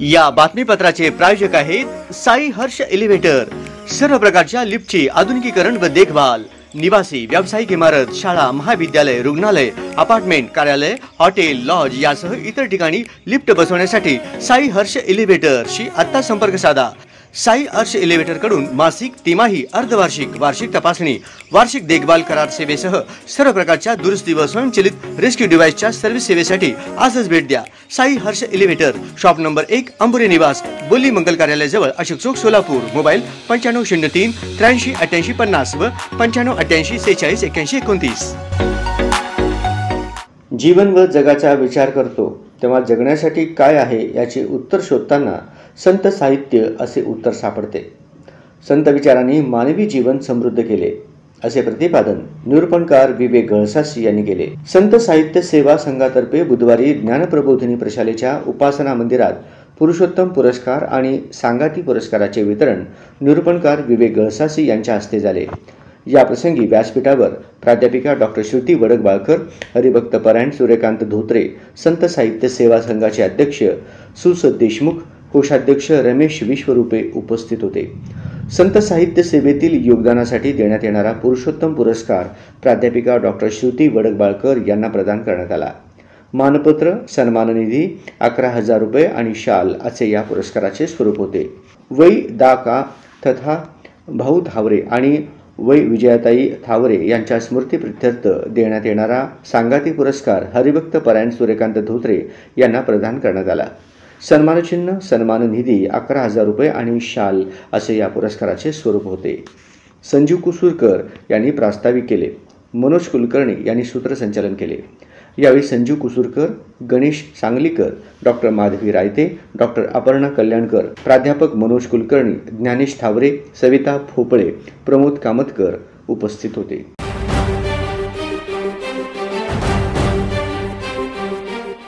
या बातमीपत्राचे प्रायोजक आहेत साई हर्ष एलिव्हेटर। सर्व प्रकारच्या लिफ्टची आधुनिकीकरण व देखभाल, निवासी, व्यावसायिक इमारत, शाळा, महाविद्यालय, रुग्णालय, अपार्टमेंट, कार्यालय, हॉटेल, लॉज यासह इतर ठिकाणी लिफ्ट बसवण्यासाठी साई हर्ष एलिव्हेटरशी आता संपर्क साधा। साई हर्ष एलिव्हेटर कडून मासिक, तिमाही, अर्धवार्षिक, वार्षिक तपासणी, वार्षिक देखभाल करार सेवेसह सर्व प्रकारच्या दुरुस्ती व स्वयंचलित रेस्क्यू डिव्हाइसच्या सर्व्हिस सेवेसाठी आजच भेट द्या। Sai Harsh elevator, shop number 1, Ambure निवास, बोली मंगल कार्यालय जवळ, अशोक चौक, सोलापूर। मोबाईल 9503 83 88 50 व 95 88 46 81 29। जीवन व जगाचा विचार करतो तेव्हा जगण्यासाठी काय आहे याचे उत्तर शोधताना संत साहित्य असे उत्तर सापडते। संत विचारांनी मानवी जीवन समृद्ध केले असे प्रतिपादन निरूपणकार विवेक गळसासी यांनी केले। संत साहित्य सेवा संघातर्फे बुधवारी ज्ञानप्रबोधिनी प्रशालेच्या उपासना मंदिरात पुरुषोत्तम पुरस्कार आणि सांगाती पुरस्काराचे वितरण निरूपणकार विवेक गळसासी यांच्या हस्ते झाले। या प्रसंगी व्यासपीठावर प्राध्यापिका डॉक्टर श्रुती वडकबाळकर, हरिभक्त परायण सूर्यकांत धोत्रे, संत साहित्य सेवा संघाचे अध्यक्ष सुसद देशमुख, कोषाध्यक्ष रमेश विश्वरूपे उपस्थित होते। संत साहित्य सेवेतील योगदानासाठी देण्यात येणारा पुरुषोत्तम पुरस्कार प्राध्यापिका डॉक्टर श्रुती वडकबाळकर यांना प्रदान करण्यात आला। मानपत्र, सन्माननिधी 11,000 रुपये आणि शाल असे या पुरस्काराचे स्वरूप होते। वै दा का तथा भाऊ थावरे आणि वै विजयाताई थावरे यांच्या स्मृतीप्रित्यर्थ देण्यात येणारा सांगाती पुरस्कार हरिभक्त परायण सूर्यकांत धोत्रे यांना प्रदान करण्यात आला। सन्मानचिन्ह, सन्माननिधी 11,000 रुपये आणि शाल असे या पुरस्काराचे स्वरूप होते। संजीव कुसूरकर यांनी प्रास्ताविक केले। मनोज कुलकर्णी यांनी सूत्रसंचालन केले। यावेळी संजीव कुसूरकर, गणेश सांगलीकर, डॉक्टर माधवी रायते, डॉक्टर अपर्णा कल्याणकर, प्राध्यापक मनोज कुलकर्णी, ज्ञानेश थावरे, सविता भोपळे, प्रमोद कामतकर उपस्थित होते।